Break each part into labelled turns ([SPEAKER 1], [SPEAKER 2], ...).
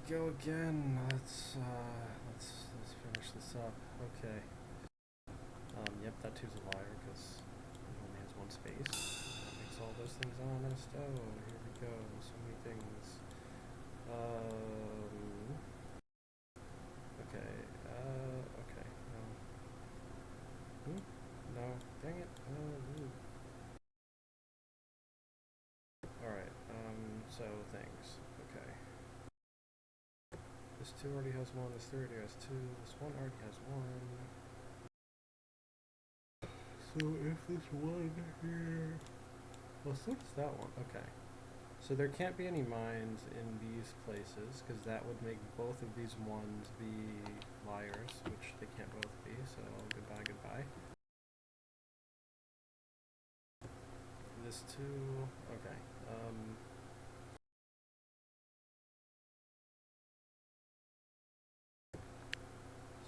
[SPEAKER 1] go again. Let's finish this up. Okay. Yep, that two's a liar because it only has one space. That makes all those things honest. Oh, here we go. So many things. Okay. Okay. No. No. Dang it. Alright. So things. Okay. This 2 already has 1. This 3 already has 2. This 1 already has 1. So if this 1 here... Well, so does that one. Okay. So there can't be any mines in these places, because that would make both of these ones be liars, which they can't both be, so goodbye, goodbye. This 2... Okay.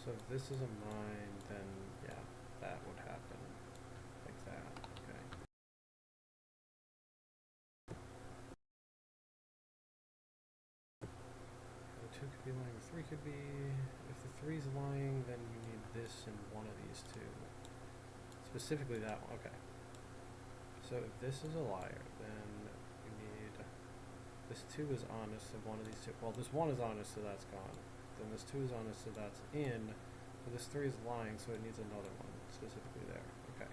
[SPEAKER 1] So if this is a mine, then yeah, that would happen. Like that. Okay. The 2 could be lying, the 3 could be... If the 3 is lying, then you need this in one of these 2. Specifically that one. Okay. So if this is a liar, then you need... This 2 is honest, so one of these 2... Well, this 1 is honest, so that's gone. Then this 2 is honest, so that's in. But this 3 is lying, so it needs another one, specifically there. Okay.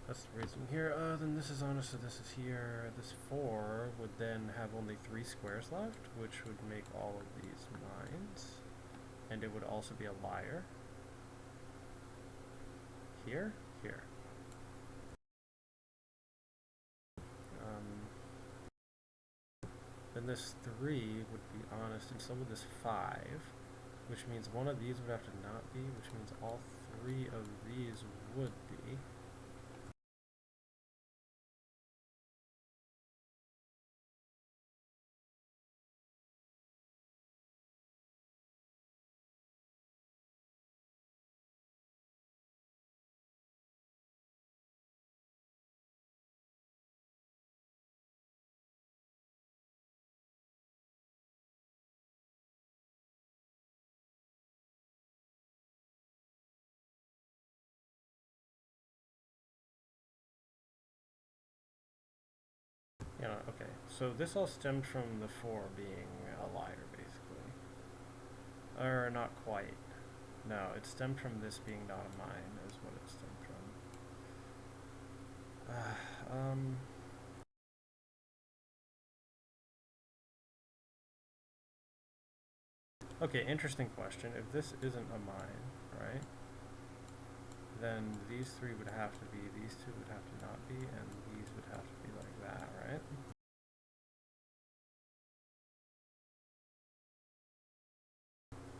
[SPEAKER 1] That's the reason here. Then this is honest, so this is here. This 4 would then have only 3 squares left, which would make all of these mines. And it would also be a liar. Here? Here. Then this 3 would be honest, and so would this 5, which means one of these would have to not be, which means all 3 of these would be. You know, okay, so this all stemmed from the 4 being a liar, basically. Or not quite. No, it stemmed from this being not a mine, is what it stemmed from. Okay, interesting question. If this isn't a mine, right, then these 3 would have to be, these 2 would have to not be, and these would have to be like that, right?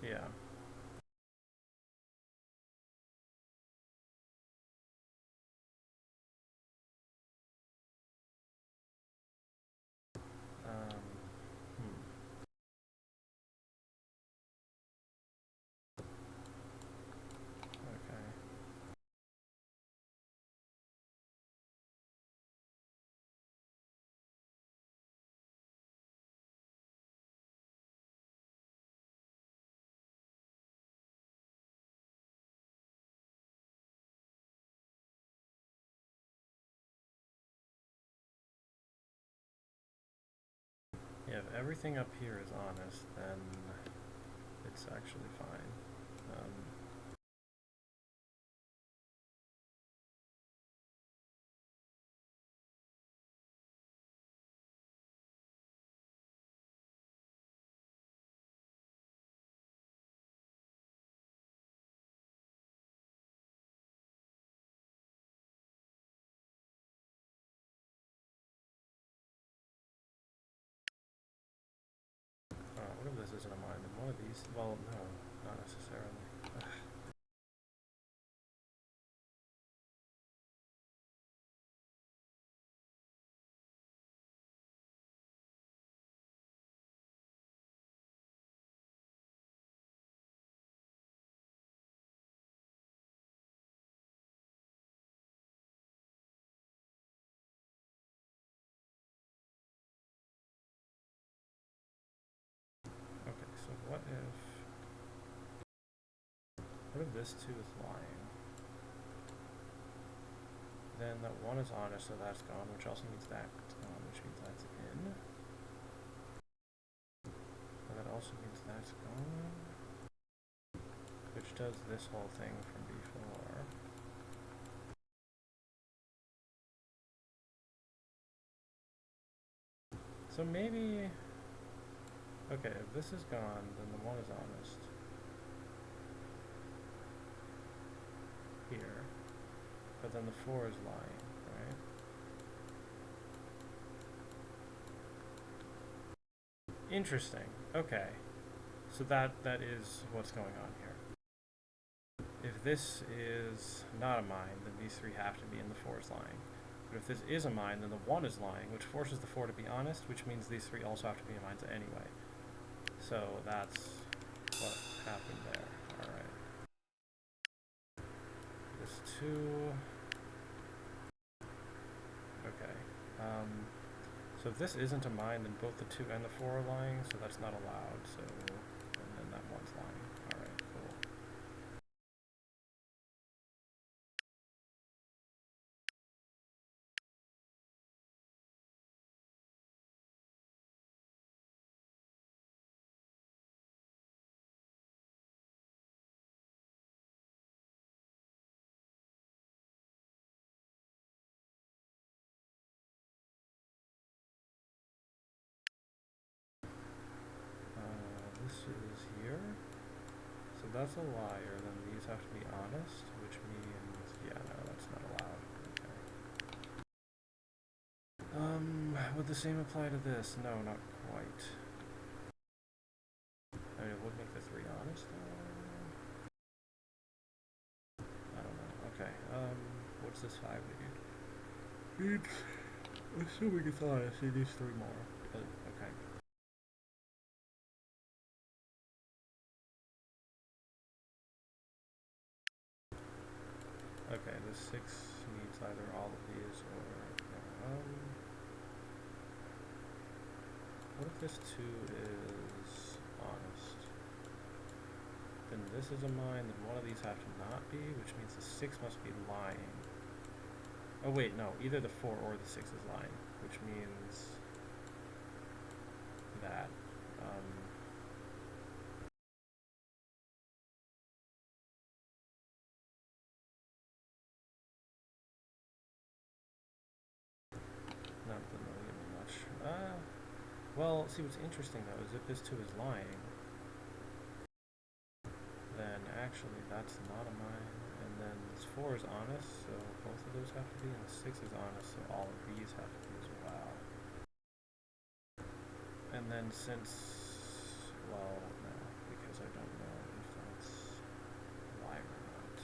[SPEAKER 1] Yeah. Um, hmm. Okay. Yeah, if everything up here is honest, then it's actually fine. What if this isn't a mine? Then one of these, well, no, not necessarily. this 2 is lying. Then that 1 is honest, so that's gone, which also means that's gone, which means that's in. And that also means that's gone, which does this whole thing from before. So maybe, okay, if this is gone, then the 1 is honest. Here. But then the 4 is lying, right? Interesting. Okay. So that is what's going on here. If this is not a mine, then these 3 have to be and the 4 is lying. But if this is a mine, then the 1 is lying, which forces the 4 to be honest, which means these 3 also have to be mines anyway. So that's what happened there. Alright. This 2... Okay. So if this isn't a mine, then both the 2 and the 4 are lying, so that's not allowed, so... And then that 1's lying. Alright, cool. This is here. So that's a liar, then these have to be honest, which means, yeah, no, that's not allowed. Okay. Would the same apply to this? No, not quite. I mean, it would make the 3 honest, though. I don't know. Okay, what's this 5 need? Assuming it's honest, it needs 3 more. But, okay. Okay, the 6 needs either all of these or... what if this 2 is honest? Then this is a mine, then one of these have to not be, which means the 6 must be lying. Oh wait, no, either the 4 or the 6 is lying, which means that. Not that that'll give me much. Well, see, what's interesting though is if this 2 is lying, then actually that's not a mine, and then this 4 is honest, so both of those have to be, and the 6 is honest, so all of these have to be as well. And then since, well, no, because I don't know if that's a lie or not.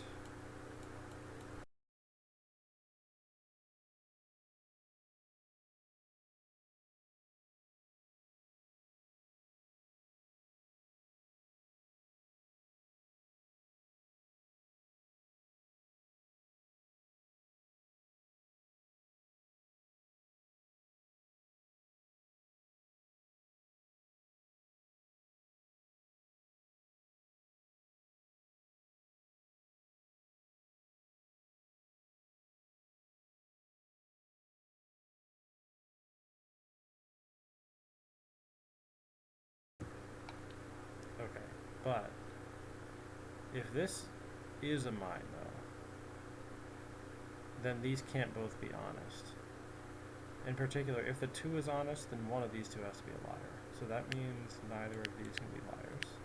[SPEAKER 1] Okay, but if this is a mine, though, then these can't both be honest. In particular, if the 2 is honest, then one of these 2 has to be a liar. So that means neither of these can be liars.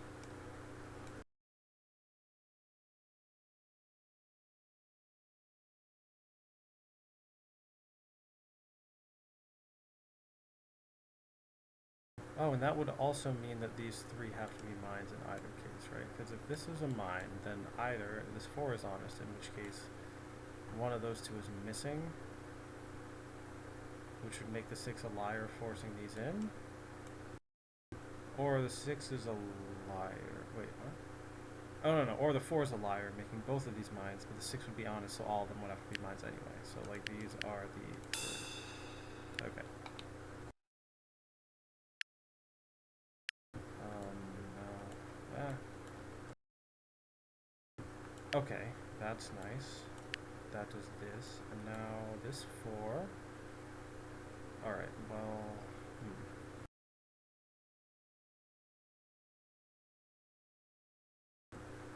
[SPEAKER 1] Oh, and that would also mean that these 3 have to be mines in either case, right? Because if this is a mine, then either this 4 is honest, in which case one of those 2 is missing, which would make the 6 a liar, forcing these in. Or the 6 is a liar. Wait, what? Oh, no, no. Or the 4 is a liar, making both of these mines, but the 6 would be honest, so all of them would have to be mines anyway. So, like, these are the 3. Okay. No. Okay, that's nice. That does this, and now this 4. Alright, well,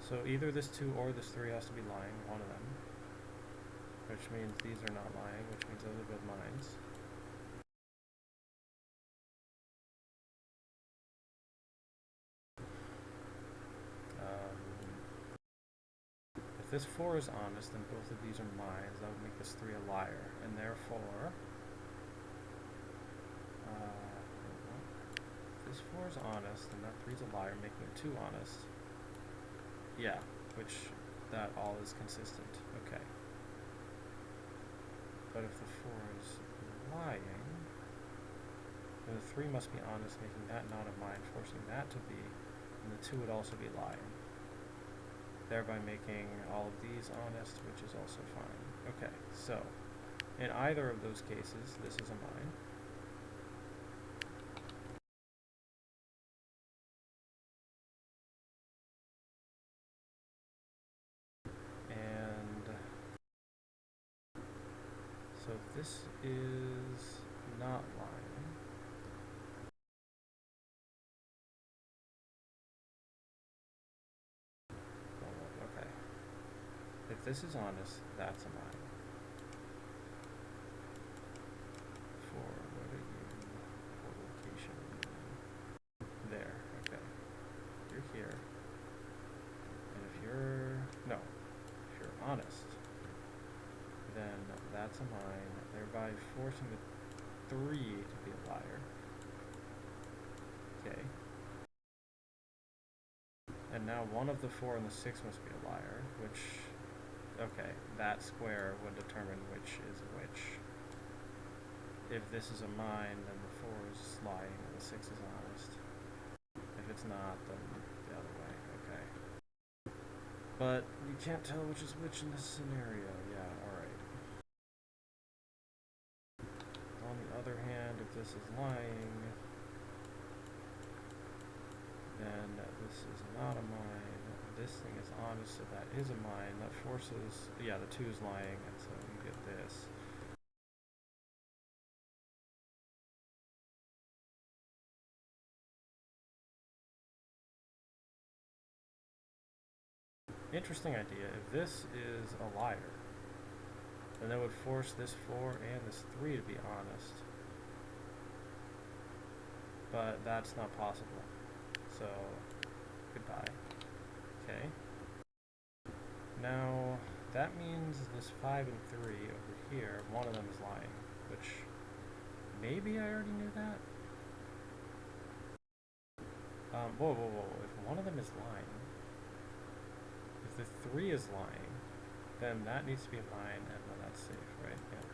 [SPEAKER 1] So either this 2 or this 3 has to be lying, one of them. Which means these are not lying, which means those are both mines. If this 4 is honest, then both of these are mines. That would make this 3 a liar. And therefore, if this 4 is honest, then that 3 is a liar, making it 2 honest. Yeah, which that all is consistent. Okay. But if the 4 is lying, then the 3 must be honest, making that not a mine, forcing that to be, and the 2 would also be lying. Thereby making all of these honest, which is also fine. Okay, so in either of those cases, this is a mine. And so if this is not lying, okay. If this is honest, that's a mine. For what are you? What location are you in? There, okay. You're here. And if you're honest, then that's a mine, thereby forcing the 3 to be a liar. Okay. And now one of the 4 and the 6 must be a liar, which, okay, that square would determine which is which. If this is a mine, then the 4 is lying and the 6 is honest. If it's not, then the other way, okay. But you can't tell which is which in this scenario, yeah, alright. On the other hand, if this is lying, then this is not a mine. This thing is honest, so that is a mine. That forces, yeah, the 2 is lying, and so you get this. Interesting idea. If this is a liar, then that would force this 4 and this 3 to be honest. But that's not possible. So, goodbye. Okay. Now, that means this 5 and 3 over here, one of them is lying, which maybe I already knew that. Whoa. If one of them is lying, if the 3 is lying, then that needs to be a mine, and then that's safe, right? Yeah.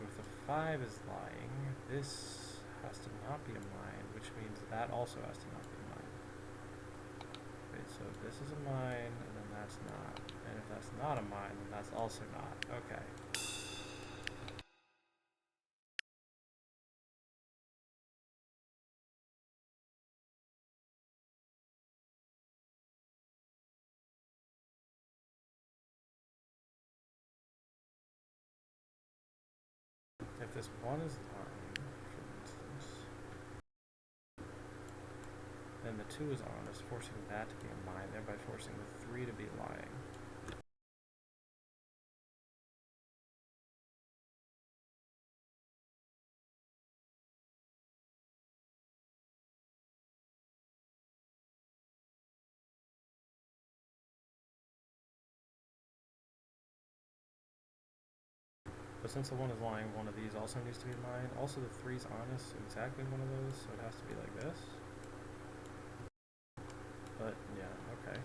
[SPEAKER 1] If the 5 is lying, this has to not be a mine, which means that also has to not be a mine. Okay, so this is a mine, and then that's not. And if that's not a mine, then that's also not. Okay. If this 1 is lying, for instance, then the 2 is honest, forcing that to be a mine, thereby forcing the 3 to be lying. But since the 1 is lying, one of these also needs to be mine. Also, the 3 is honest, so exactly one of those, so it has to be like this. But, yeah, okay.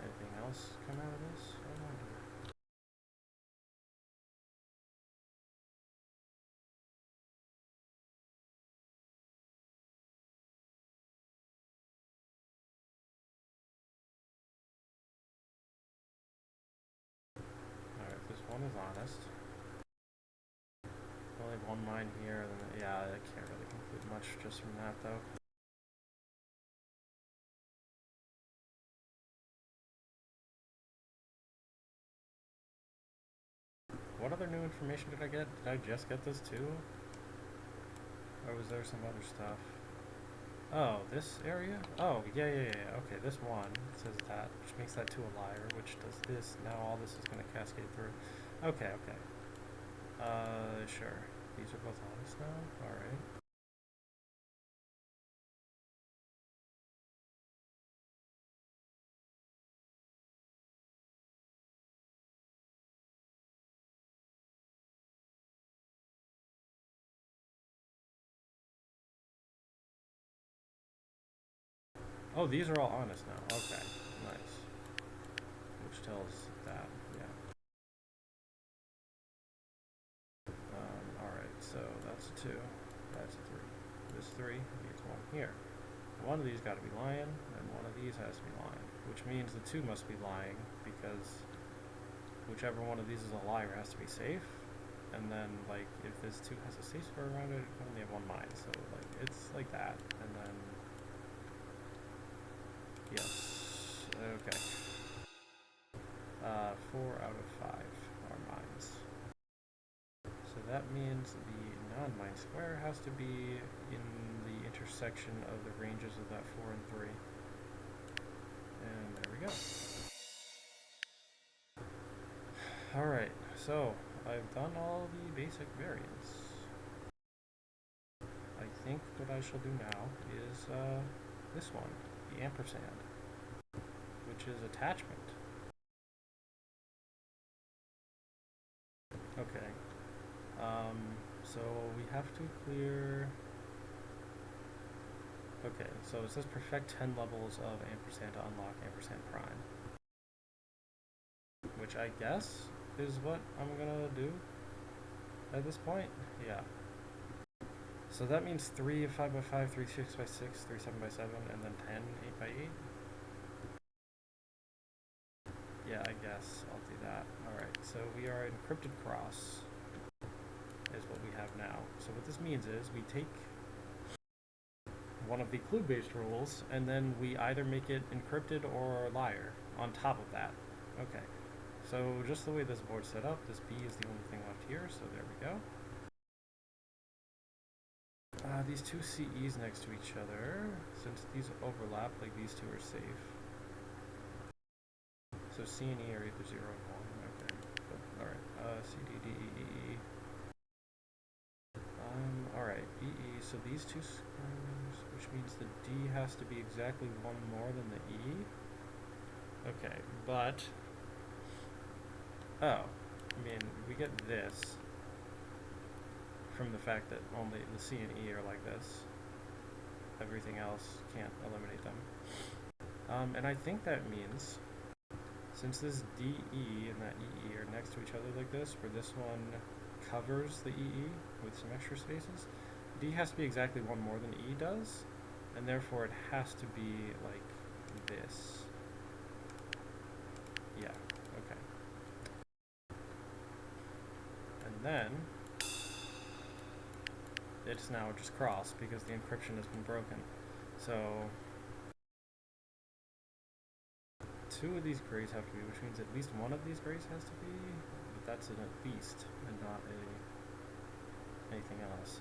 [SPEAKER 1] Anything else come out of this? I wonder. Alright, if this 1 is honest, only 1 mine here, then, yeah, I can't really conclude much just from that, though. other new information did I get? Did I just get this too? Or was there some other stuff? Oh, this area? Oh, yeah. Okay, this one says that, which makes that 2 a liar, which does this. Now all this is going to cascade through. Okay. Sure. These are both honest now? Alright. Oh, these are all honest now. Okay, nice. Which tells that, yeah. Alright, so that's a 2. That's a 3. This 3 needs 1 here. One of these got to be lying, and one of these has to be lying. Which means the 2 must be lying, because whichever one of these is a liar has to be safe. And then, like, if this 2 has a safe square around it, it can only have 1 mine. So, like, it's like that. And then... Yes. Okay. 4 out of 5 are mines. So that means the non-mine square has to be in the intersection of the ranges of that 4 and 3. And there we go. Alright, so I've done all the basic variants. I think what I shall do now is this one, the ampersand, which is attachment. Okay. So we have to clear... Okay, so it says perfect 10 levels of ampersand to unlock ampersand prime. Which I guess is what I'm gonna do at this point. Yeah. So that means 3 of 5 by 5, 3 6 by 6, 3 7 by 7, and then 10 8 by 8. Yeah, I guess I'll do that. Alright, so we are encrypted cross is what we have now. So what this means is we take one of the clue-based rules, and then we either make it encrypted or liar on top of that. Okay, so just the way this board's set up, this B is the only thing left here, so there we go. These 2 CEs next to each other, since these overlap, like these 2 are safe. So C and E are either 0 and 1, okay. Alright, C, D, D, E, E, E. Alright, E, E, so these 2 squares, which means the D has to be exactly 1 more than the E. Okay, but... Oh, I mean, we get this from the fact that only the C and E are like this. Everything else can't eliminate them. And I think that means, since this DE and that EE are next to each other like this, where this one covers the EE with some extra spaces, D has to be exactly 1 more than E does, and therefore it has to be like this. Yeah, okay. And then it's now just crossed because the encryption has been broken. So 2 of these grays have to be, which means at least 1 of these grays has to be, but that's an at least and not anything else.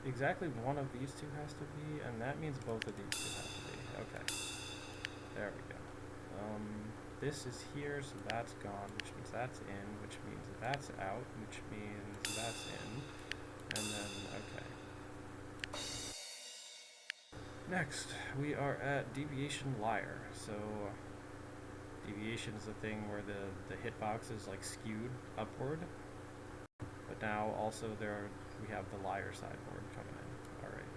[SPEAKER 1] Exactly 1 of these 2 has to be, and that means both of these 2 have to be. Okay, there we go. This is here, so that's gone, which means that's in, which means that's out, which means that's in, and then, okay. Next, we are at deviation liar. So, deviation is the thing where the hitbox is like skewed upward, but now also we have the liar sideboard coming in. Alright.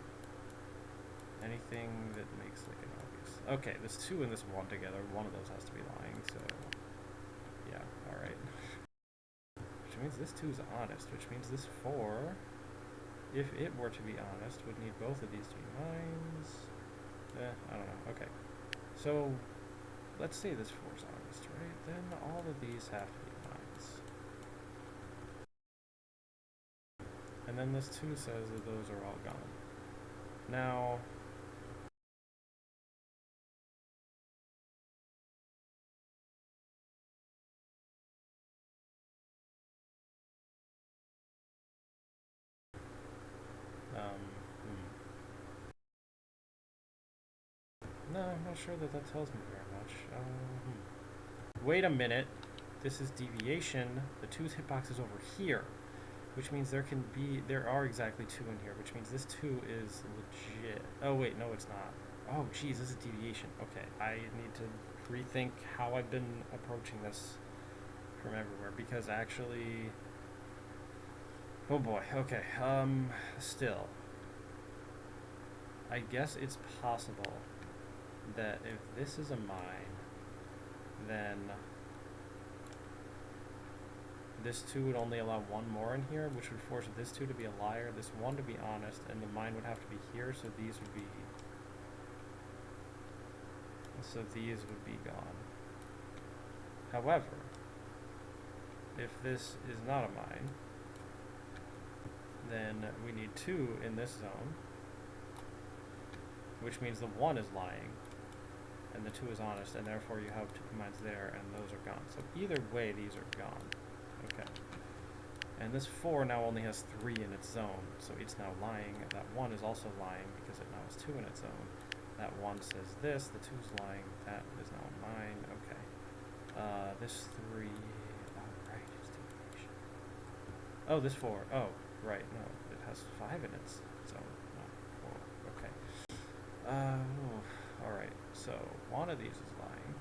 [SPEAKER 1] Anything that makes like an obvious... Okay, this 2 and this 1 together, one of those has to be lying, so... Yeah, alright. Which means this 2 is honest, which means this 4, if it were to be honest, would need both of these to be mines. I don't know, okay. So, let's say this 4 is honest, right? Then all of these have to be mines. And then this 2 says that those are all gone. Now... No, I'm not sure that that tells me very much. Wait a minute. This is deviation. The 2's hitbox is over here, which means there are exactly 2 in here, which means this 2 is legit. Oh wait, no it's not. Oh geez, this is deviation. Okay, I need to rethink how I've been approaching this from everywhere, because actually, oh boy, okay, still, I guess it's possible that if this is a mine, then this 2 would only allow 1 more in here, which would force this 2 to be a liar, this 1 to be honest, and the mine would have to be here, so these would be gone. However, if this is not a mine, then we need 2 in this zone, which means the 1 is lying, and the 2 is honest, and therefore you have 2 mines there, and those are gone. So either way, these are gone. Okay. And this 4 now only has 3 in its zone, so it's now lying. That 1 is also lying because it now has 2 in its zone. That 1 says this, the 2 is lying, that is now mine. Okay. This 3, oh right, it's deviation. Oh, this 4, oh, right, no, it has 5 in its zone, not 4. Okay. Alright, so one of these is lying.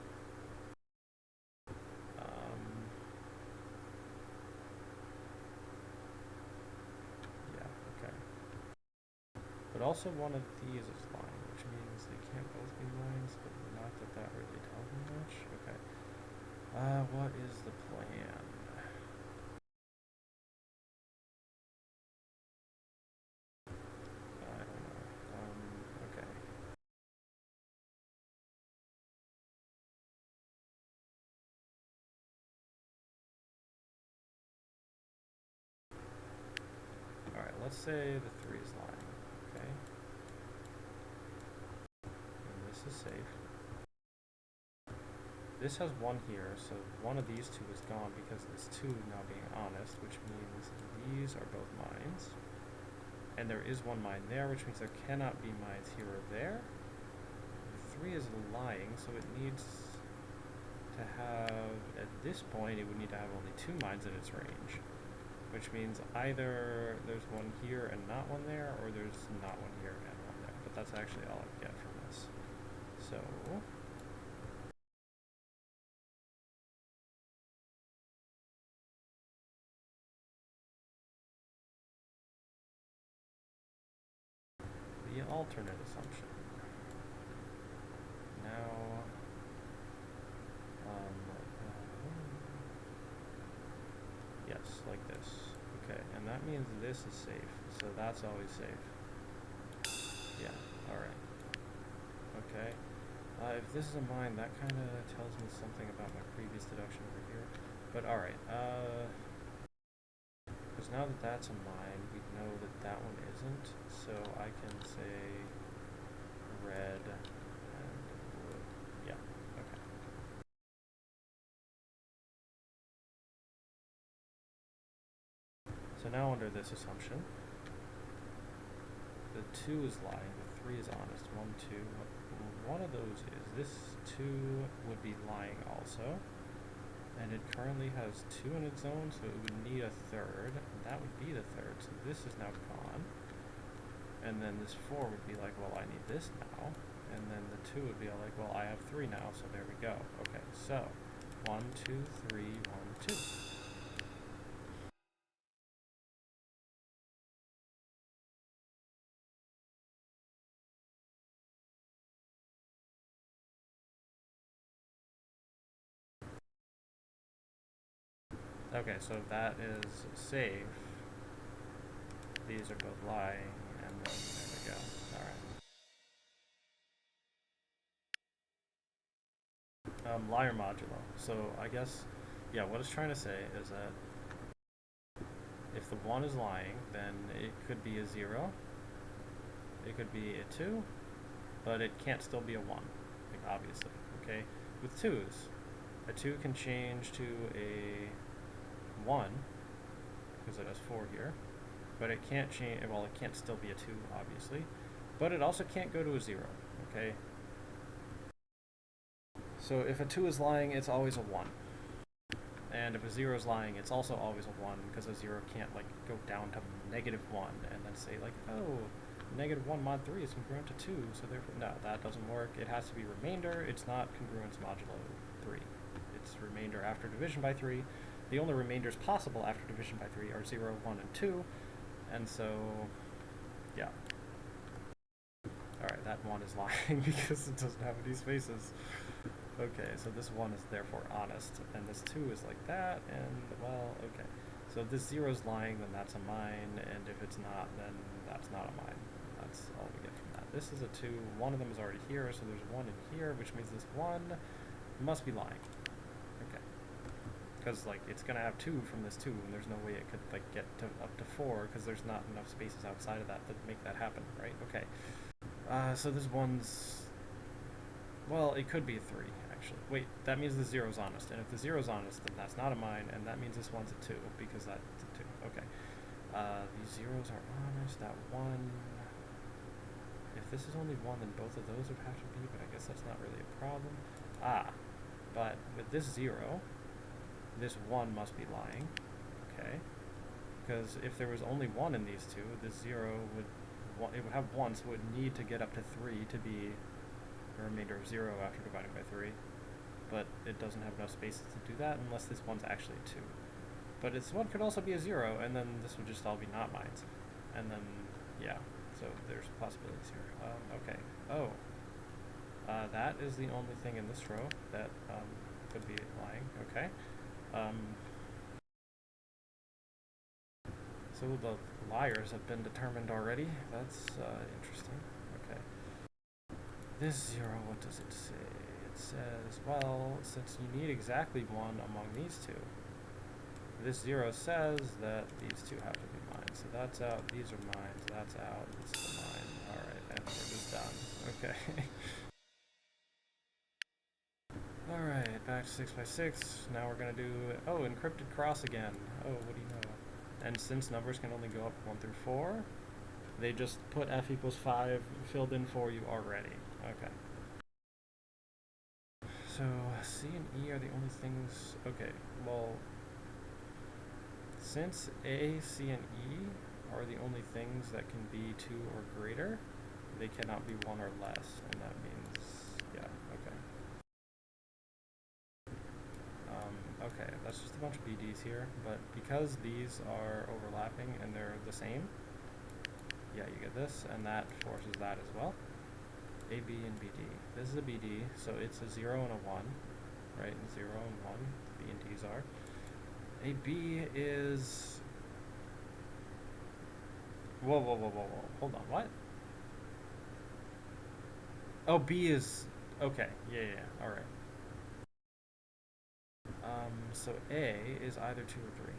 [SPEAKER 1] Yeah, okay. But also one of these is lying, which means they can't both be lines, but not that that really tells me much. Okay. What is the plan? I don't know. Okay. Alright, let's say the 3 is lying, okay? And this is safe. This has 1 here, so one of these 2 is gone because this 2 now being honest, which means these are both mines. And there is 1 mine there, which means there cannot be mines here or there. 3 is lying, so it needs to have, at this point, it would need to have only 2 mines in its range. Which means either there's 1 here and not 1 there, or there's not 1 here and 1 there. But that's actually all I get from this. So the alternate assumption. Now, yes, like this. Okay, and that means this is safe, so that's always safe. Yeah, alright. Okay. If this is a mine, that kind of tells me something about my previous deduction over here. But alright, because now that that's a mine, we know that that one isn't, so I can say red and blue. Yeah, okay. So now under this assumption, the 2 is lying, the 3 is honest. 1, 2. One of those is. This 2 would be lying also. And it currently has 2 in its zone, so it would need a 3rd. And that would be the 3rd, so this is now gone. And then this 4 would be like, well, I need this now. And then the 2 would be like, well, I have 3 now, so there we go. Okay, so 1, 2, 3, 1, 2. Okay, so that is safe. These are both lying, and then there we go. Alright. Liar modulo. So I guess, yeah, what it's trying to say is that if the 1 is lying, then it could be a 0. It could be a 2, but it can't still be a 1, like, obviously, okay? With 2s, a 2 can change to a 1, because it has 4 here, but it can't change, well, it can't still be a 2, obviously, but it also can't go to a 0, okay? So if a 2 is lying, it's always a 1. And if a 0 is lying, it's also always a 1, because a 0 can't, like, go down to -1 and then say, like, oh, -1 mod 3 is congruent to 2, so therefore, no, that doesn't work. It has to be remainder. It's not congruence modulo 3. It's remainder after division by 3. The only remainders possible after division by 3 are 0, 1, and 2, and so, yeah. Alright, that 1 is lying because it doesn't have any spaces. Okay, so this 1 is therefore honest, and this 2 is like that, and, well, okay. So if this 0 is lying, then that's a mine, and if it's not, then that's not a mine. That's all we get from that. This is a 2, one of them is already here, so there's 1 in here, which means this 1 must be lying. Okay. Because, like, it's gonna have 2 from this 2, and there's no way it could, like, get to up to 4, because there's not enough spaces outside of that to make that happen, right? Okay. So this 1's... Well, it could be a 3, actually. Wait, that means the 0's honest, and if the 0's honest, then that's not a mine, and that means this 1's a 2, because that's a 2. Okay. These 0's are honest, that 1... If this is only 1, then both of those would have to be, but I guess that's not really a problem. But with this 0, this 1 must be lying, okay? Because if there was only 1 in these two, this 0 would... It would have 1, so it would need to get up to 3 to be a remainder of 0 after dividing by 3. But it doesn't have enough spaces to do that unless this 1's actually a 2. But this 1 could also be a 0, and then this would just all be not mines. And then, yeah, so there's possibilities here. Okay. Oh. That is the only thing in this row that could be lying. Okay. So the liars have been determined already. That's interesting. Okay. This 0, what does it say? It says, well, since you need exactly 1 among these two, this 0 says that these two have to be mine. So that's out, these are mines, that's out, this is a mine. Alright, and we're just done. Okay. Alright, back to 6x6. Now we're gonna do, oh, encrypted cross again. Oh, what do you know? And since numbers can only go up 1 through 4, they just put f equals 5 filled in for you already. Okay. So C and E are the only things, okay, well, since A, C, and E are the only things that can be 2 or greater, they cannot be 1 or less, and that means, yeah, okay. Okay, that's just a bunch of BDs here, but because these are overlapping and they're the same, yeah, you get this, and that forces that as well. A, B, and BD. This is a BD, so it's a 0 and a 1, right? And 0 and 1, B and D's are. A B is... Whoa, whoa, whoa, whoa, whoa. Hold on, what? Oh, B is... Okay, yeah, alright. So A is either 2 or 3.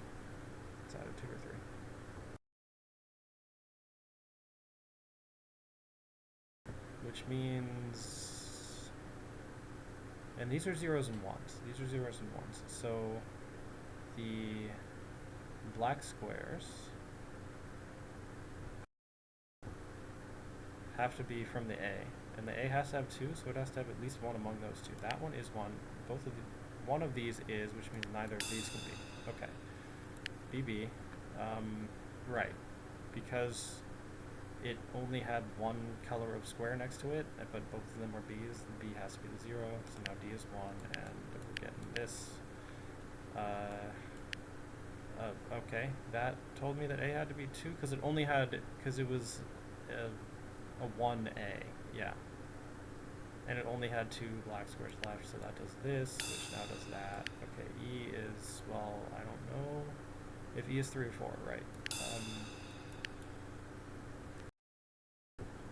[SPEAKER 1] It's either 2 or 3. Which means... And these are 0s and 1s. These are 0s and 1s. So the black squares have to be from the A. And the A has to have 2, so it has to have at least 1 among those two. That one is 1. Both of the... One of these is, which means neither of these can be. Okay. BB. Right. Because it only had 1 color of square next to it, but both of them are B's. The B has to be the 0, so now D is 1, and we're getting this. Okay. That told me that A had to be 2, because it only had, because it was a 1A. Yeah. And it only had 2 black squares left, so that does this, which now does that. Okay, E is, well, I don't know if E is 3 or 4, right?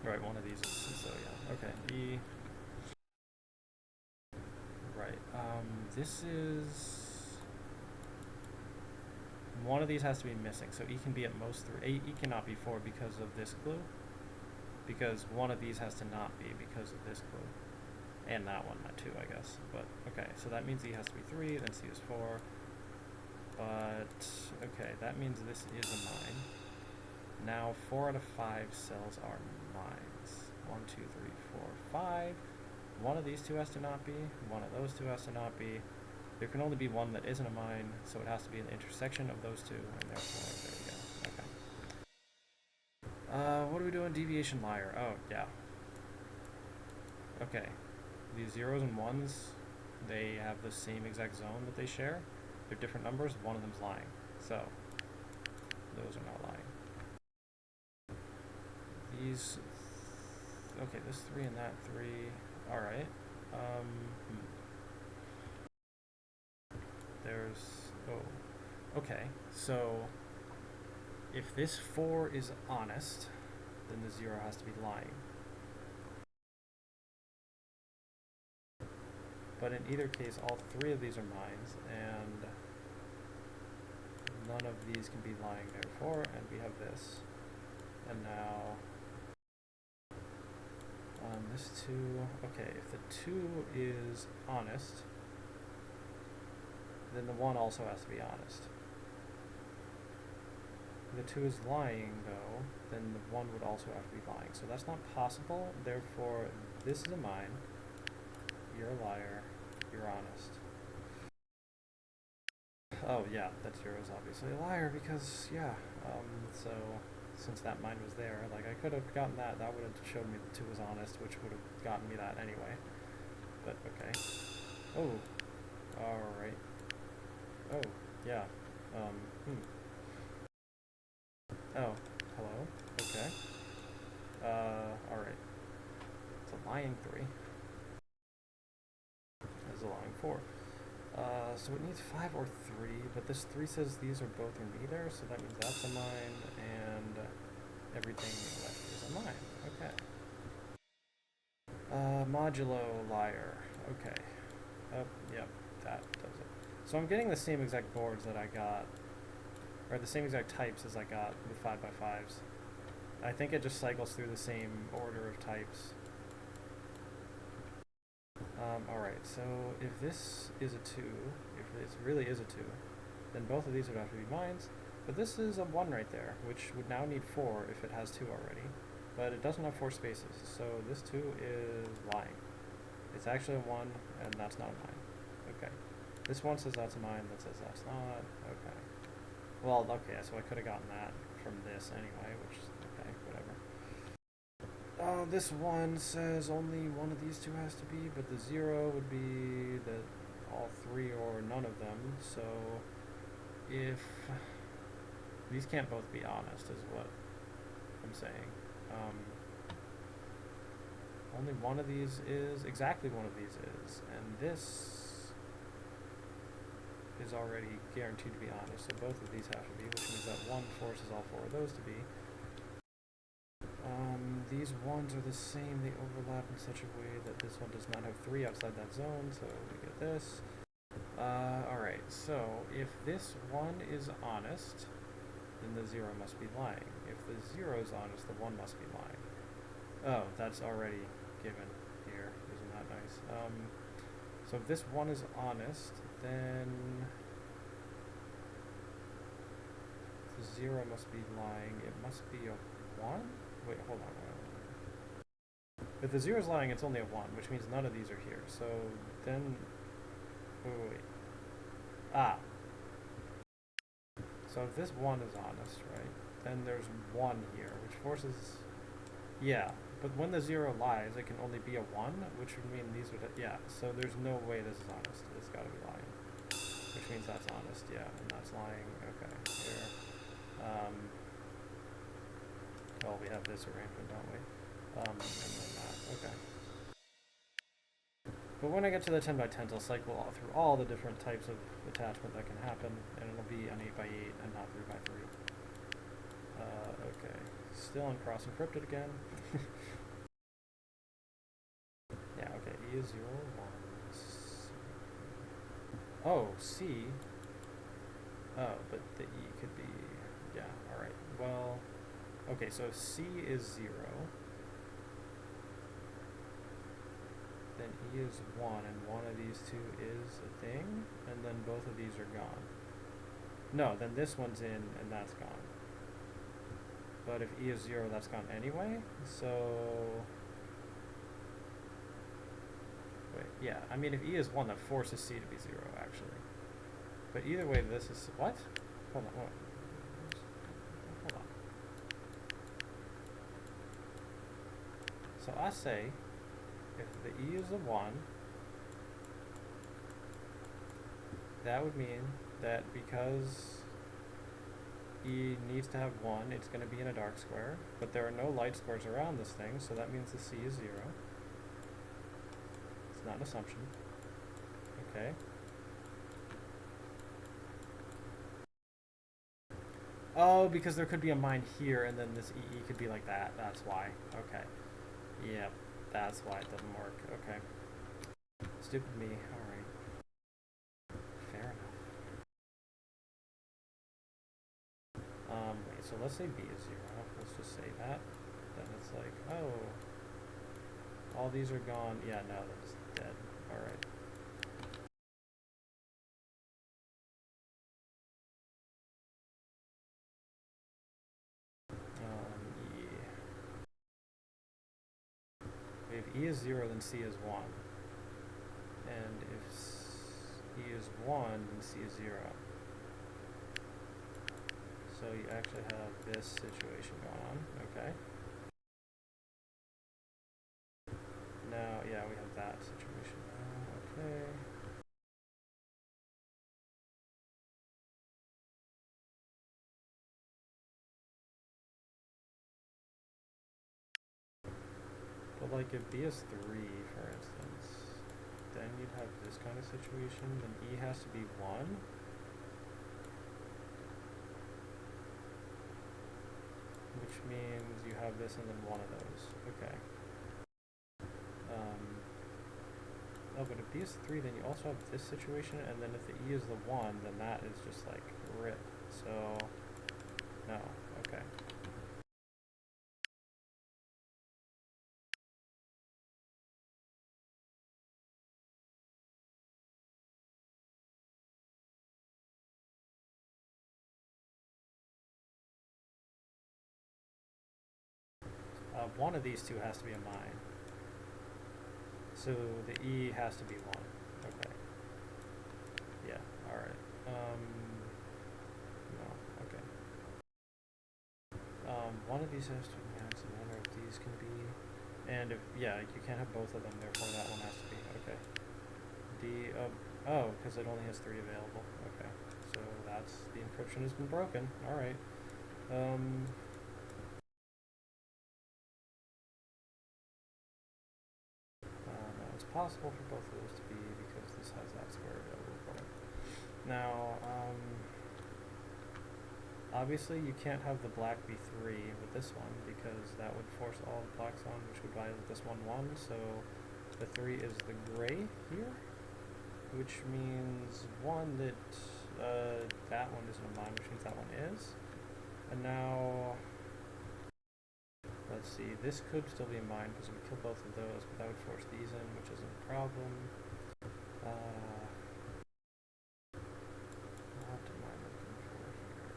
[SPEAKER 1] Right, one of these is, so yeah. Okay, E. Right, this is... One of these has to be missing, so E can be at most 3. E cannot be 4 because of this clue. Because one of these has to not be because of this clue. And that one, not 2, I guess. But, okay, so that means E has to be 3, then C is 4. But, okay, that means this is a 9. Now 4 out of 5 cells are mines. 1, 2, 3, 4, 5. One of these two has to not be. One of those two has to not be. There can only be one that isn't a mine, so it has to be an intersection of those two, and therefore, there we go. Okay. What are we doing? Deviation liar. Oh, yeah. Okay. These zeros and ones, they have the same exact zone that they share. They're different numbers. One of them's lying. So, those are not lying. These... Okay, this 3 and that 3. Alright. There's... Oh. Okay, so... If this 4 is honest, then the 0 has to be lying. But in either case, all 3 of these are mines, and none of these can be lying, therefore, and we have this. And now... this 2... Okay, if the 2 is honest, then the 1 also has to be honest. If the 2 is lying, though, then the 1 would also have to be lying. So that's not possible, therefore, this is a mine. You're a liar. You're honest. Oh, yeah, that 0 is obviously a liar because, yeah, so since that mine was there, like, I could have gotten that. That would have showed me the 2 was honest, which would have gotten me that anyway. But, okay. Oh. Alright. Oh, yeah. Oh, hello? Okay. Alright. It's a lying 3. It's a lying 4. So it needs 5 or 3, but this 3 says these are both or neither, so that means that's a mine, and everything left is a mine. Okay. Modulo liar. Okay. Yep, that does it. So I'm getting the same exact boards that I got, or the same exact types as I got with 5x5s. I think it just cycles through the same order of types. Alright, so if this is a 2, if this really is a 2, then both of these would have to be mines, but this is a 1 right there, which would now need 4 if it has 2 already, but it doesn't have 4 spaces, so this 2 is lying. It's actually a 1, and that's not a mine. Okay. This 1 says that's a mine, that says that's not. Okay. Well, okay, so I could have gotten that from this anyway, which is okay, whatever. This 1 says only one of these 2 has to be, but the 0 would be that all 3 or none of them, so if these can't both be honest is what I'm saying. Only one of these is, exactly one of these is, and this is already guaranteed to be honest, so both of these have to be, which means that 1 forces all 4 of those to be. These 1s are the same, they overlap in such a way that this one does not have 3 outside that zone, so we get this. Alright, so if this 1 is honest, then the 0 must be lying. If the 0 is honest, the 1 must be lying. Oh, that's already given here, isn't that nice? So if this 1 is honest, then the 0 must be lying. It must be a 1? Wait, hold on. If the 0 is lying, it's only a 1, which means none of these are here. So then... Wait. Ah. So if this 1 is honest, right, then there's 1 here, which forces... Yeah, but when the 0 lies, it can only be a 1, which would mean these would... Yeah, so there's no way this is honest. It's got to be lying. Which means that's honest, yeah, and that's lying. Okay, here. Well, we have this arrangement, don't we? And then that. Okay. But when I get to the 10x10s, I'll cycle through all the different types of attachment that can happen, and it'll be an 8x8 and not 3x3. Okay. Still on cross encrypted again. Yeah, okay. E is 0, 1. C. Oh, C. Oh, but the E could be... Yeah, alright. Well... Okay, so if C is 0, then E is 1, and one of these 2 is a thing, and then both of these are gone. No, then this one's in, and that's gone. But if E is 0, that's gone anyway. So wait, yeah. I mean, if E is 1, that forces C to be 0, actually. But either way, this is what? Hold on. Hold on. So I say, if the E is a 1, that would mean that because E needs to have 1, it's going to be in a dark square, but there are no light squares around this thing, so that means the C is 0. It's not an assumption. Okay. Oh, because there could be a mine here, and then this EE could be like that. That's why. Okay. Yep. That's why it doesn't work. Okay. Stupid me. Alright. Fair enough. Wait, so let's say B is 0. Let's just say that. Then it's like, oh, all these are gone. Yeah, no, that's dead. Alright. E. If E is 0, then C is 1. And if E is 1, then C is 0. So you actually have this situation going on. Okay. Now, yeah, we have that situation now. Okay. But like if B is 3, for instance, then you'd have this kind of situation. Then E has to be 1. Which means you have this and then one of those. Okay. Oh, but if B is 3, then you also have this situation, and then if the E is the 1, then that is just like RIP. So, no. Okay. One of these two has to be a mine. So the E has to be 1. Okay. Yeah, alright. No, okay. One of these has to be max, and one of these can be... And if, yeah, you can't have both of them, therefore that one has to be. Okay. D, oh, because it only has 3 available. Okay. So that's, the encryption has been broken. Alright. No, it's possible for both of those to be because this has that square available for it. Now, obviously you can't have the black be 3 with this one because that would force all the blacks on, which would violate this 1, 1. So the 3 is the gray here, which means 1 that that one isn't a mine, which means that one is. And now, let's see, this could still be a mine because we kill both of those, but that would force these in, which isn't a problem. What am I looking for here?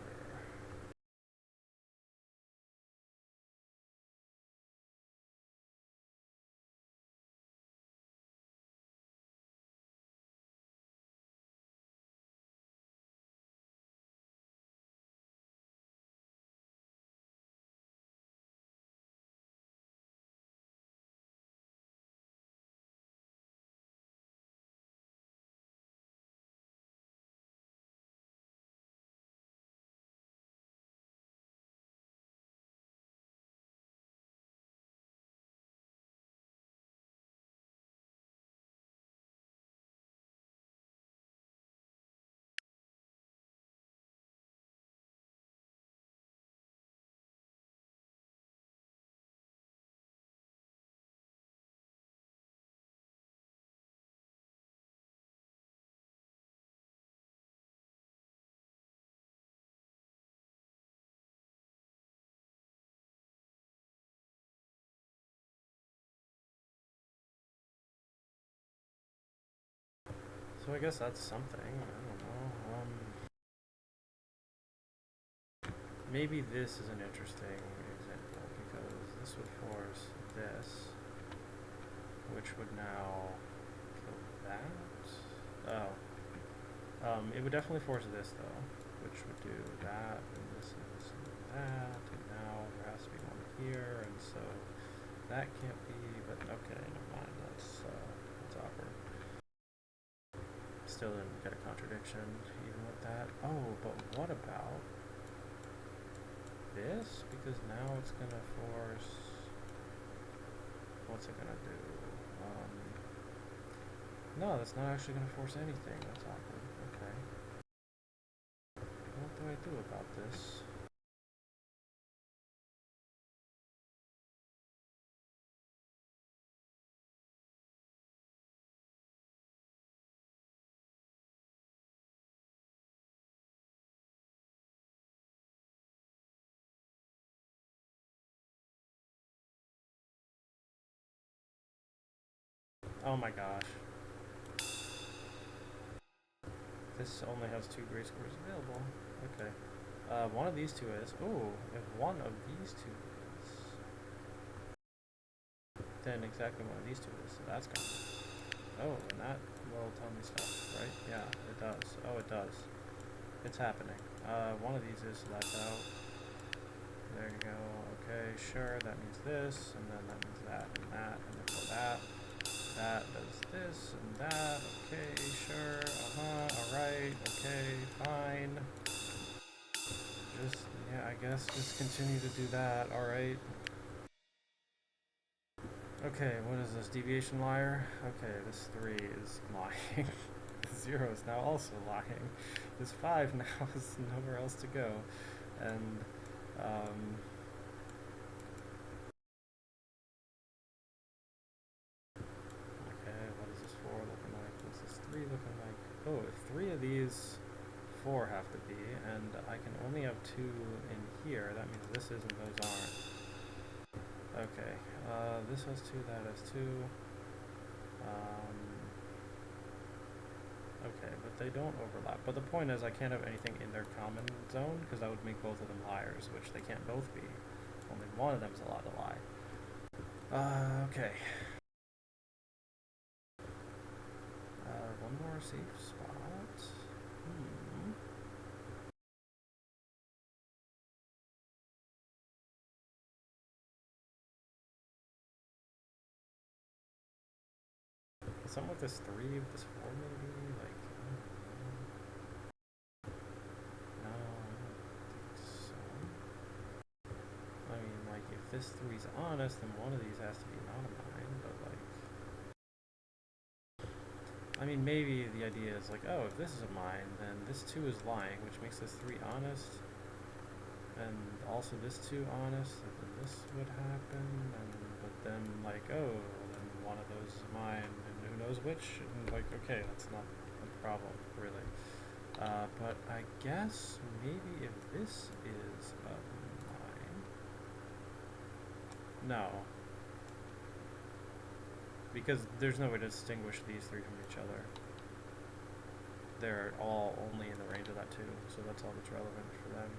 [SPEAKER 1] So I guess that's something. I don't know. maybe this is an interesting example, because this would force this, which would now kill that. Oh. It would definitely force this, though, which would do that, and this, and that, and now there has to be one here, and so that can't be, but okay, never mind, that's awkward. Still didn't get a contradiction, even with that. Oh, but what about this? Because now it's gonna force, what's it gonna do? No, that's not actually gonna force anything, that's awkward. Okay. What do I do about this? Oh my gosh. This only has 2 gray squares available. Okay. One of these two is. Oh, if one of these two is, then exactly one of these two is. So that's gone. Oh, and that will tell me stuff, right? Yeah, it does. Oh, it does. It's happening. One of these is, so that's out. There you go. Okay, sure, that means this, and then that means that, and then that. That does this and that. Okay, sure. Alright. Okay, fine. Just, yeah, I guess just continue to do that. Alright. Okay, what is this? Deviation liar? Okay, this 3 is lying. 0 is now also lying. This 5 now is nowhere else to go. And, looking like, oh, if 3 of these 4 have to be, and I can only have 2 in here, that means this is and those aren't. Okay, this has 2, that has 2. Okay, but they don't overlap. But the point is I can't have anything in their common zone, because that would make both of them liars, which they can't both be. Only one of them is allowed to lie. Okay. One more safe spot. Something with this 3, with this 4 maybe? Like, no, I don't think so. I mean, like, if this 3's honest, then one of these has to be not a mine, but like, I mean, maybe the idea is like, oh, if this is a mine, then this 2 is lying, which makes this 3 honest, and also this 2 honest, and then this would happen, and but then like, oh, then one of those is mine, and who knows which, and like, okay, that's not a problem, really. But I guess maybe if this is a mine, no, because there's no way to distinguish these 3 from each other. They're all only in the range of that 2, so that's all that's relevant for them.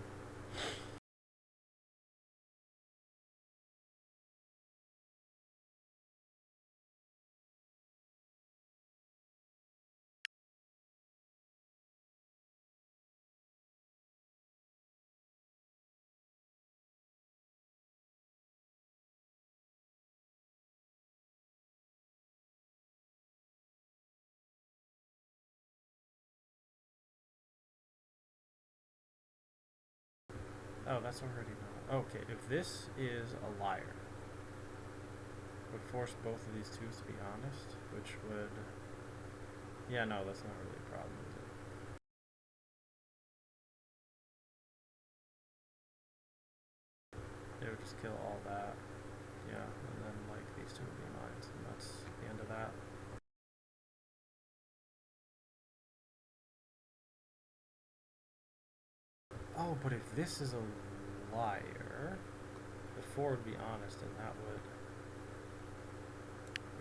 [SPEAKER 1] Oh, that's already not. Okay, if this is a liar, would force both of these 2s to be honest, which would... Yeah, no, that's not really a problem, is it? It would just kill all that. Yeah, and then, like, these 2 would be mines, and that's the end of that. Oh, but if this is a liar, the 4 would be honest, and that would...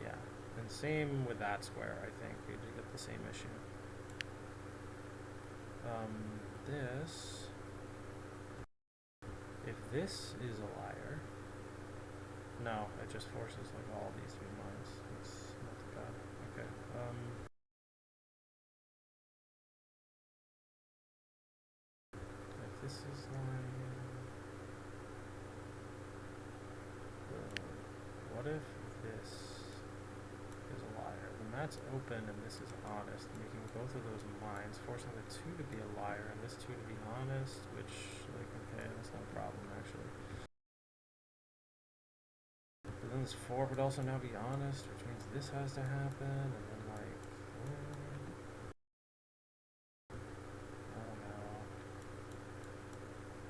[SPEAKER 1] Yeah. And same with that square, I think. We did get the same issue. This... if this is a liar, no, it just forces like all these to be mines. It's not too bad. Okay. If this is lying, what if this is a liar? Then that's open and this is honest, making both of those mines, forcing the 2 to be a liar and this 2 to be honest, which, like, okay, that's not a problem actually. But then this 4 would also now be honest, which means this has to happen, and then like, I don't know.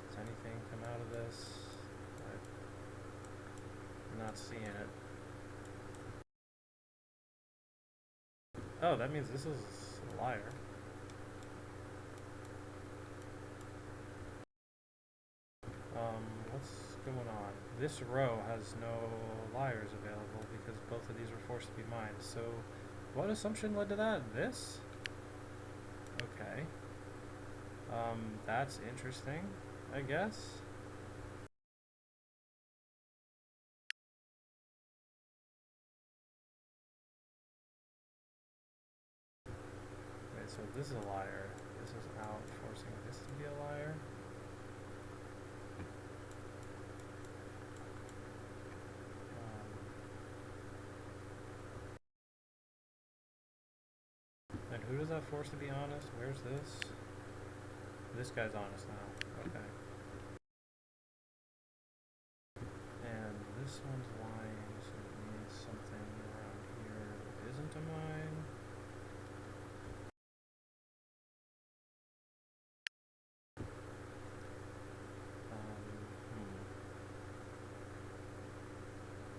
[SPEAKER 1] Does anything come out of this? I'm not seeing it. Oh, that means this is a liar. What's going on? This row has no liars available because both of these were forced to be mined. So, what assumption led to that? This? Okay. That's interesting, I guess. Wait, so this is a liar. This is out, forcing this to be a liar. And who does that force to be honest? Where's this? This guy's honest now. Okay. And this one's lying, so it means something around here that isn't a mine.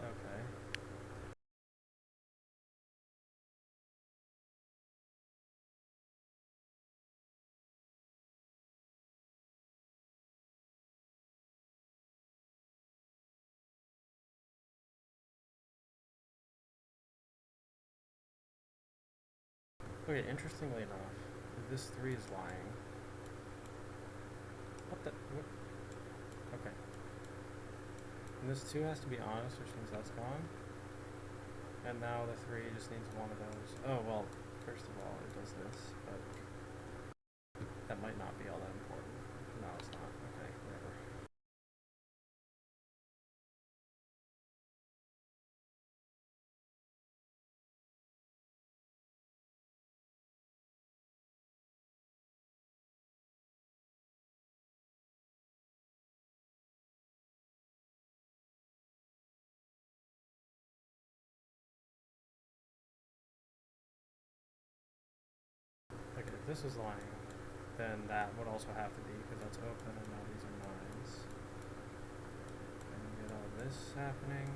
[SPEAKER 1] Okay. Okay, interestingly enough, this 3 is lying. What the? What? Okay. And this 2 has to be honest, which means that's gone. And now the 3 just needs one of those. Oh, well, first of all, it does this, but that might not be all that important. No, it's not. Okay, whatever. Okay, if this is lying, then that would also have to be, because that's open and now these are mines. And you get all this happening,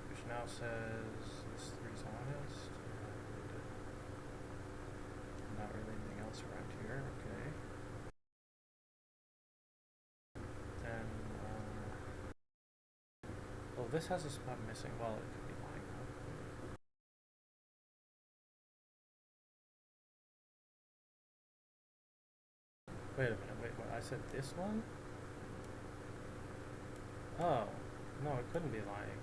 [SPEAKER 1] which now says this 3's honest, and not really anything else around here, okay. And, well, this has a spot missing, well, it could be lying though. Wait a minute, wait, what, I said this one? Oh, no, it couldn't be lying.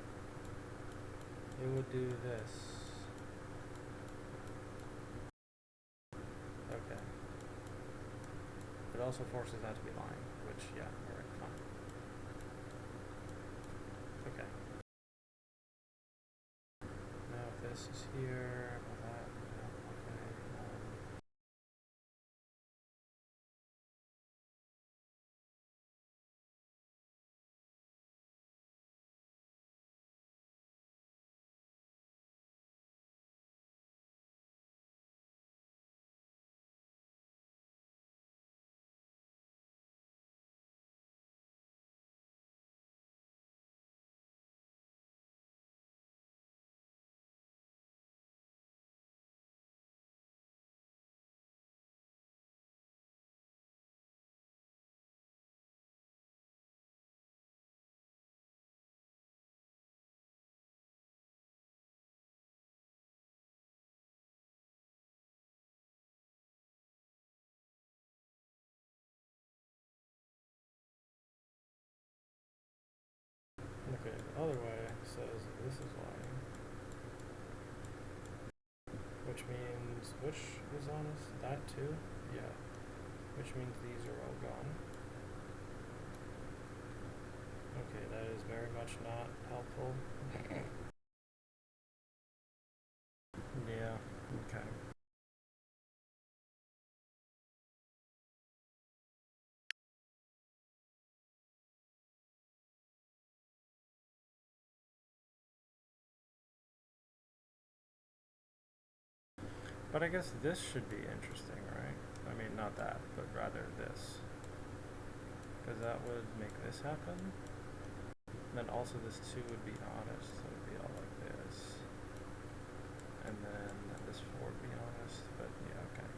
[SPEAKER 1] It would do this. Okay. It also forces that to be lying, which, yeah, alright, fine. Okay. Now if this is here, that, okay. Okay, the other way says this is lying. Which means, which is honest? That too? Yeah. Which means these are all gone. Okay, that is very much not helpful. Yeah, okay. But I guess this should be interesting, right? I mean, not that, but rather this. Because that would make this happen. And then also this 2 would be honest, so it would be all like this. And then this 4 would be honest, but yeah, okay.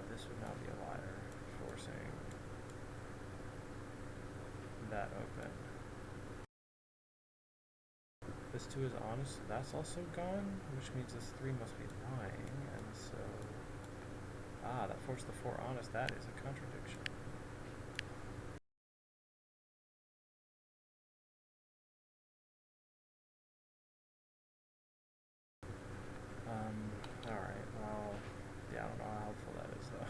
[SPEAKER 1] This would now be a liar, forcing that open. This 2 is honest, that's also gone, which means this 3 must be lying, and so... Ah, that forced the 4 honest, that is a contradiction. Alright, well, yeah, I don't know how helpful that is, though.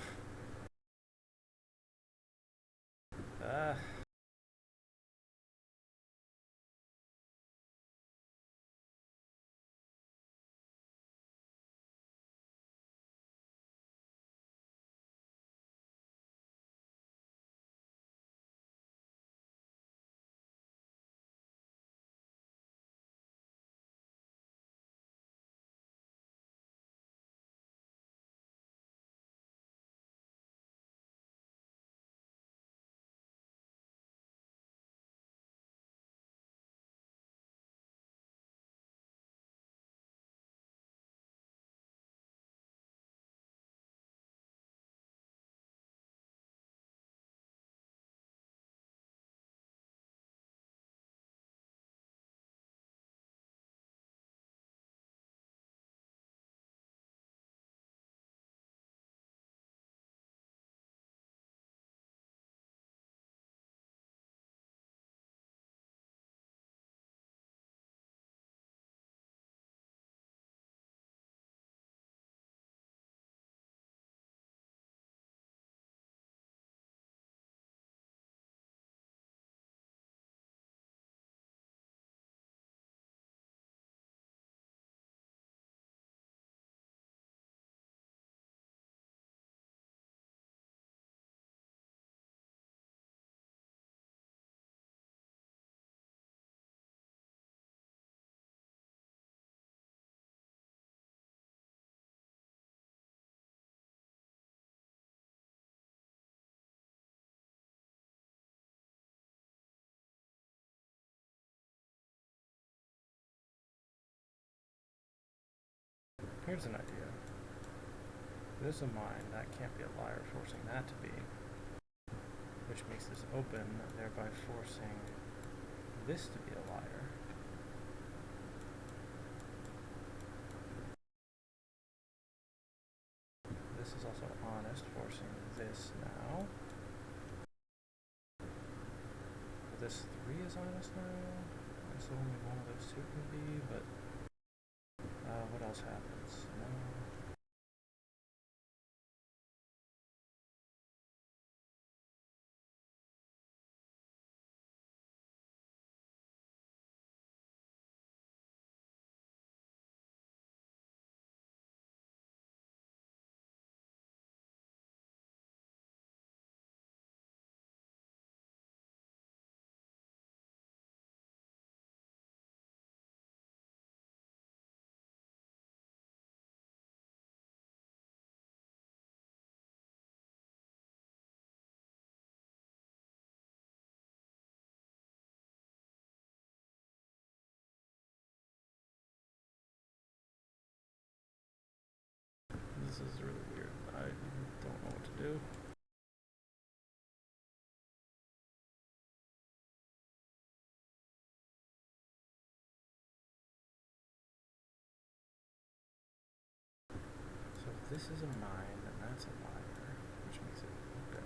[SPEAKER 1] Here's an idea. This is a mine, that can't be a liar, forcing that to be. Which makes this open, thereby forcing this to be a liar. This is also honest, forcing this now. But this 3 is honest now. So only one of those 2 can be, but what else happens? No. This is really weird. I don't know what to do. So if this is a mine, then that's a liar, which makes it open.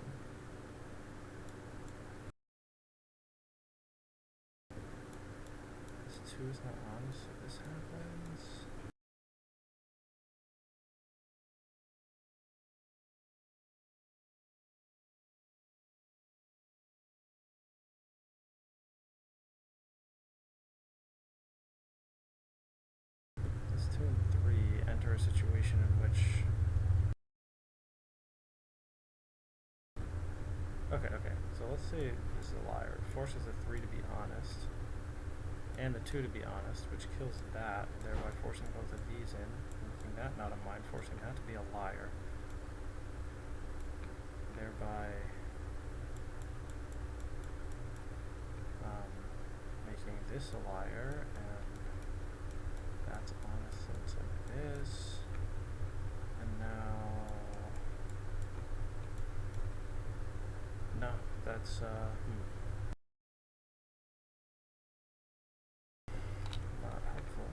[SPEAKER 1] 2 is not honest, so this happens. This 2 and 3 enter a situation in which... Okay, so let's say this is a liar. It forces the 3 to be honest, and the 2 to be honest, which kills that, thereby forcing both of these in, making that not a mine, forcing that to be a liar. Thereby making this a liar, and that's honest, so it's like this. And now... No, that's, not helpful.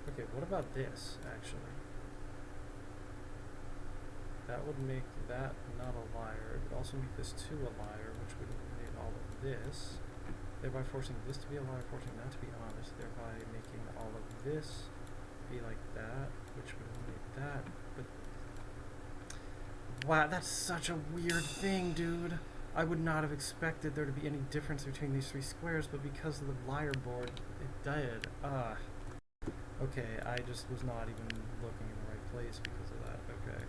[SPEAKER 1] Okay, what about this, actually? That would make that not a liar. It would also make this 2 a liar, which would eliminate all of this, thereby forcing this to be a liar, forcing that to be honest, thereby making all of this be like that, which would eliminate that. But wow, that's such a weird thing, dude. I would not have expected there to be any difference between these 3 squares, but because of the liar board, it did. Okay, I just was not even looking in the right place because of that. Okay.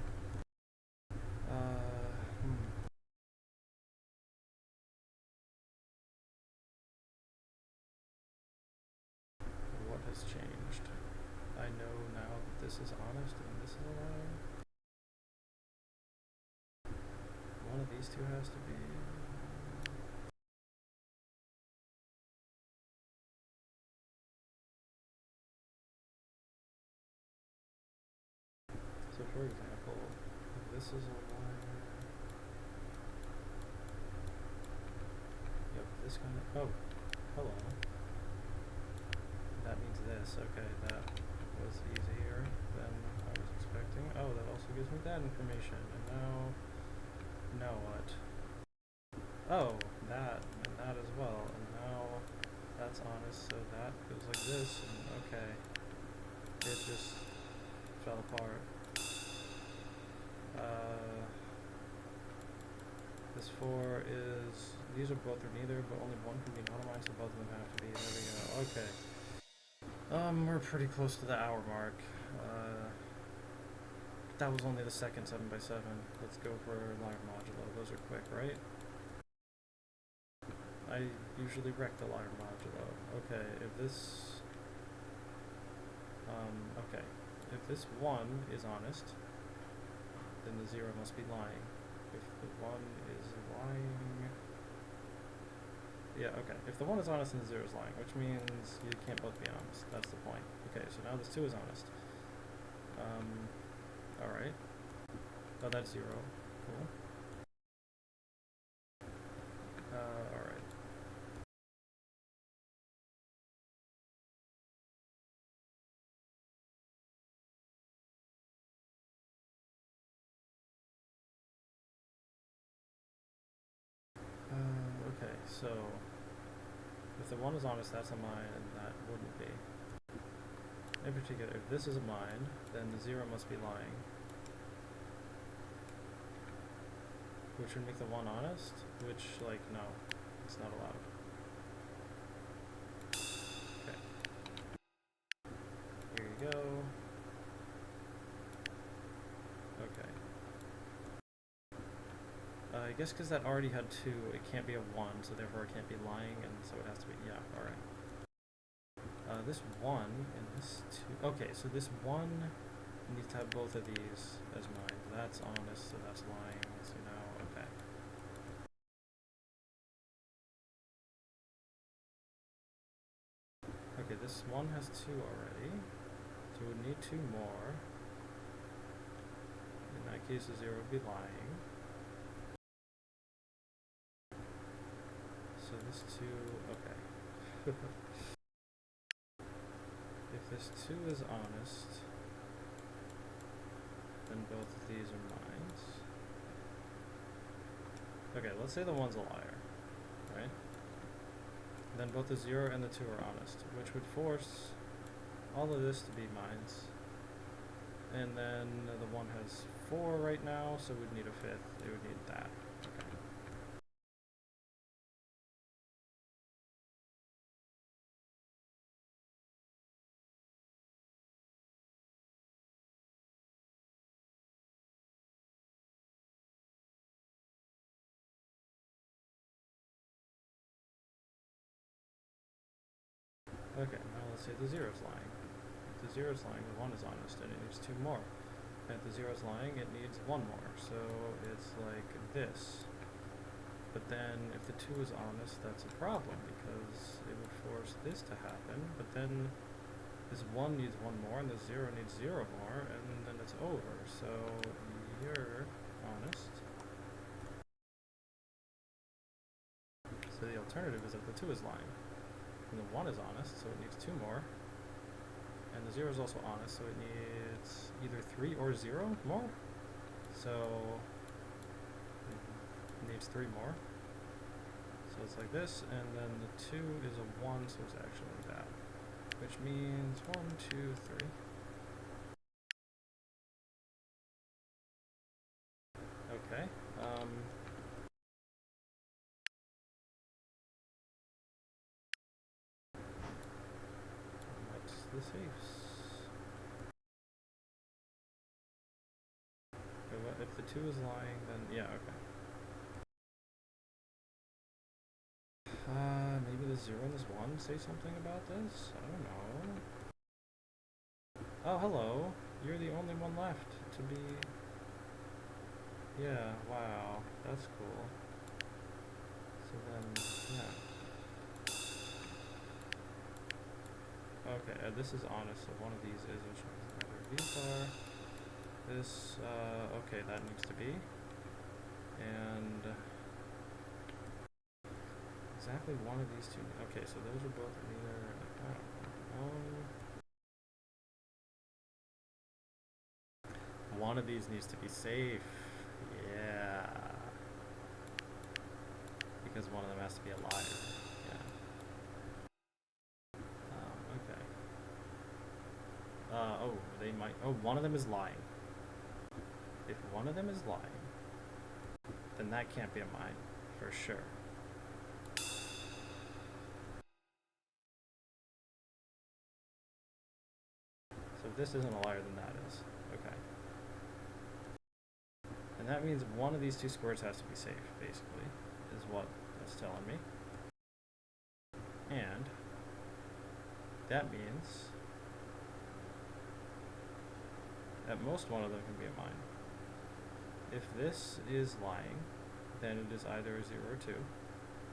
[SPEAKER 1] What has changed? I know now that this is honest and this is a lie. One of these 2 has to be... So for example, if this is a liar... Yep, this kind of... Oh, hello. That means this. Okay, that was easier than I was expecting. Oh, that also gives me that information. And now what? Oh, that, and that as well. And now that's honest, so that goes like this, and okay. It just fell apart. This 4 is... These are both or neither, but only one can be anonymized, so both of them have to be. There we go. Okay. We're pretty close to the hour mark. That was only the second 7x7. Let's go for liar modulo. Those are quick, right? I usually wreck the liar modulo. Okay, if this... okay. If this 1 is honest, then the 0 must be lying. If the 1 is lying... Yeah, okay. If the 1 is honest, then the 0 is lying, which means you can't both be honest. That's the point. Okay, so now this 2 is honest. Alright. Oh, that's 0. Cool. Alright. Okay, so if the 1 is honest, that's a mine, and that wouldn't be. In particular, if this is a mine, then the 0 must be lying. Which would make the 1 honest, which, like, no, it's not allowed. Okay. Here you go. Okay. I guess because that already had 2, it can't be a 1, so therefore it can't be lying, and so it has to be, yeah, alright. This 1 and this 2, okay, so this 1 needs to have both of these as mine. That's honest, so that's lying, so now, okay. Okay, this 1 has 2 already, so we would need 2 more. In that case, a 0 would be lying. So this 2, okay. If this 2 is honest, then both of these are mines. Okay, let's say the 1's a liar, right? Then both the 0 and the 2 are honest, which would force all of this to be mines. And then the 1 has 4 right now, so we'd need a 5th. It would need that. Okay. Okay, now let's say the 0's lying. If the 0's lying, the 1 is honest, and it needs 2 more. And if the 0's lying, it needs 1 more. So it's like this. But then if the 2 is honest, that's a problem, because it would force this to happen. But then this 1 needs 1 more, and the 0 needs 0 more, and then it's over. So you're honest. So the alternative is that the 2 is lying. And the 1 is honest, so it needs 2 more. And the 0 is also honest, so it needs either 3 or 0 more. So it needs 3 more. So it's like this, and then the 2 is a 1, so it's actually that. Which means 1, 2, 3. Okay. What's the safes? If the 2 is lying, then yeah, okay. Maybe the 0 and this 1 say something about this? I don't know. Oh, hello. You're the only one left to be... Yeah, wow. That's cool. So then, yeah. Okay, this is honest, so one of these is, which means neither of these are. This, okay, that needs to be. And exactly one of these two. Okay, so those are both neither. One of these needs to be safe. Yeah. Because one of them has to be a liar. Yeah. Okay. Oh, they might. Oh, one of them is lying. If one of them is lying, then that can't be a mine, for sure. So if this isn't a liar, then that is. Okay. And that means one of these two squares has to be safe, basically, is what that's telling me. And that means at most one of them can be a mine. If this is lying, then it is either a 0 or 2.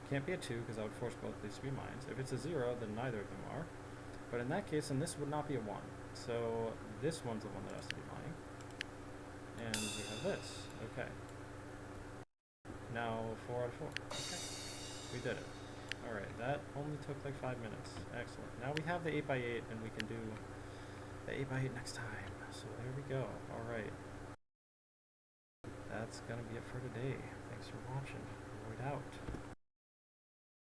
[SPEAKER 1] Can't be a 2 because that would force both of these to be mines. If it's a 0, then neither of them are. But in that case, then this would not be a 1. So this one's the one that has to be lying. And we have this. Okay. Now 4 out of 4. Okay. We did it. Alright, that only took like 5 minutes. Excellent. Now we have the 8x8 and we can do the 8x8 next time. So there we go. Alright. That's gonna be it for today. Thanks for watching. Void out.